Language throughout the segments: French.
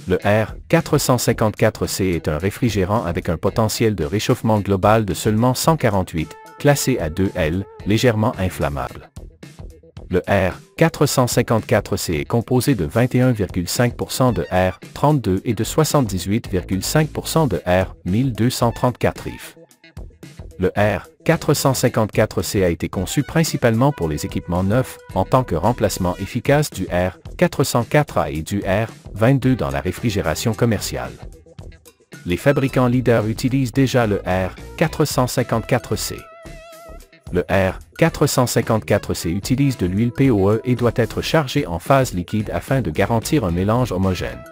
Le R454C est un réfrigérant avec un potentiel de réchauffement global de seulement 148, classé à 2L, légèrement inflammable. Le R454C est composé de 21,5% de R32 et de 78,5% de R1234 IF. Le R454C a été conçu principalement pour les équipements neufs, en tant que remplacement efficace du R404A et du R22 dans la réfrigération commerciale. Les fabricants leaders utilisent déjà le R454C. Le R454C utilise de l'huile POE et doit être chargé en phase liquide afin de garantir un mélange homogène.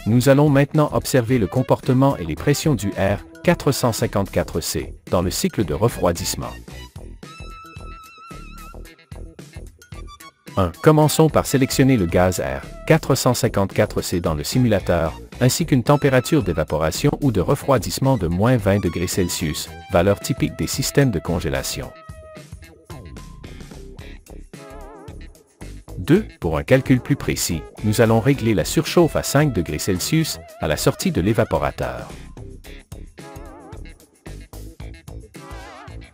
Nous allons maintenant observer le comportement et les pressions du R454C dans le cycle de refroidissement. 1. Commençons par sélectionner le gaz R454C dans le simulateur, ainsi qu'une température d'évaporation ou de refroidissement de moins 20 degrés Celsius, valeur typique des systèmes de congélation. 2. Pour un calcul plus précis, nous allons régler la surchauffe à 5 degrés Celsius à la sortie de l'évaporateur.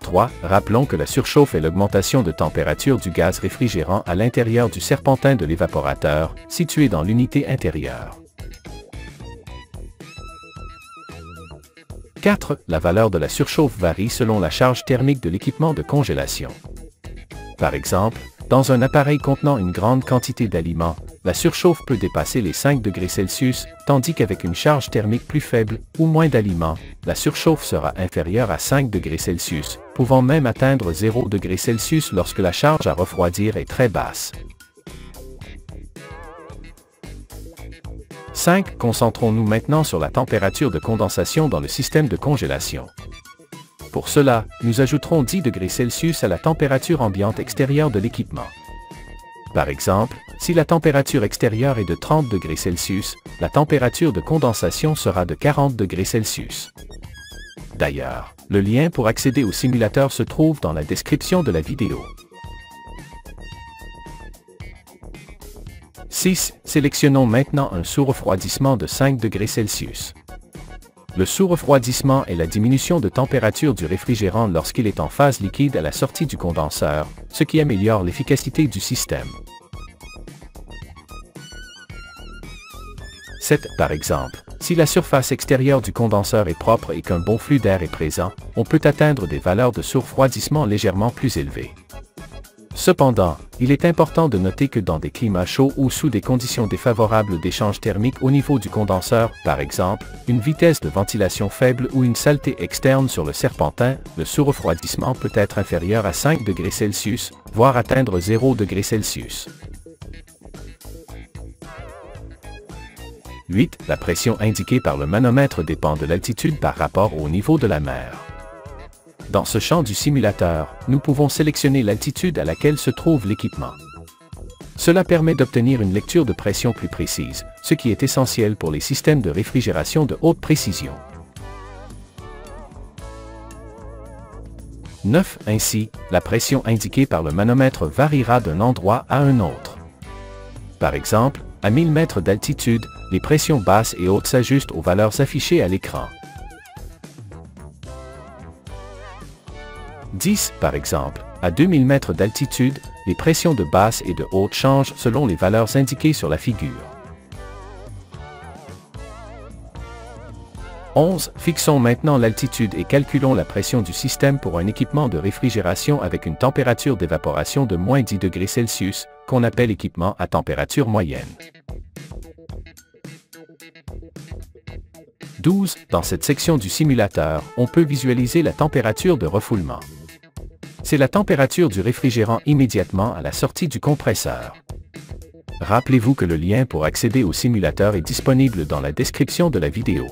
3. Rappelons que la surchauffe est l'augmentation de température du gaz réfrigérant à l'intérieur du serpentin de l'évaporateur, situé dans l'unité intérieure. 4. La valeur de la surchauffe varie selon la charge thermique de l'équipement de congélation. Par exemple, dans un appareil contenant une grande quantité d'aliments, la surchauffe peut dépasser les 5 degrés Celsius, tandis qu'avec une charge thermique plus faible ou moins d'aliments, la surchauffe sera inférieure à 5 degrés Celsius, pouvant même atteindre 0 degrés Celsius lorsque la charge à refroidir est très basse. 5. Concentrons-nous maintenant sur la température de condensation dans le système de congélation. Pour cela, nous ajouterons 10 degrés Celsius à la température ambiante extérieure de l'équipement. Par exemple, si la température extérieure est de 30 degrés Celsius, la température de condensation sera de 40 degrés Celsius. D'ailleurs, le lien pour accéder au simulateur se trouve dans la description de la vidéo. 6. Sélectionnons maintenant un sous-refroidissement de 5 degrés Celsius. Le sous-refroidissement est la diminution de température du réfrigérant lorsqu'il est en phase liquide à la sortie du condenseur, ce qui améliore l'efficacité du système. 7. Par exemple, si la surface extérieure du condenseur est propre et qu'un bon flux d'air est présent, on peut atteindre des valeurs de sous-refroidissement légèrement plus élevées. Cependant, il est important de noter que dans des climats chauds ou sous des conditions défavorables d'échange thermique au niveau du condenseur, par exemple, une vitesse de ventilation faible ou une saleté externe sur le serpentin, le sous-refroidissement peut être inférieur à 5 degrés Celsius, voire atteindre 0 degrés Celsius. 8. La pression indiquée par le manomètre dépend de l'altitude par rapport au niveau de la mer. Dans ce champ du simulateur, nous pouvons sélectionner l'altitude à laquelle se trouve l'équipement. Cela permet d'obtenir une lecture de pression plus précise, ce qui est essentiel pour les systèmes de réfrigération de haute précision. 9. Ainsi, la pression indiquée par le manomètre variera d'un endroit à un autre. Par exemple, à 1000 mètres d'altitude, les pressions basses et hautes s'ajustent aux valeurs affichées à l'écran. 10. Par exemple, à 2000 mètres d'altitude, les pressions de basse et de haute changent selon les valeurs indiquées sur la figure. 11. Fixons maintenant l'altitude et calculons la pression du système pour un équipement de réfrigération avec une température d'évaporation de moins 10 degrés Celsius, qu'on appelle équipement à température moyenne. 12. Dans cette section du simulateur, on peut visualiser la température de refoulement. C'est la température du réfrigérant immédiatement à la sortie du compresseur. Rappelez-vous que le lien pour accéder au simulateur est disponible dans la description de la vidéo.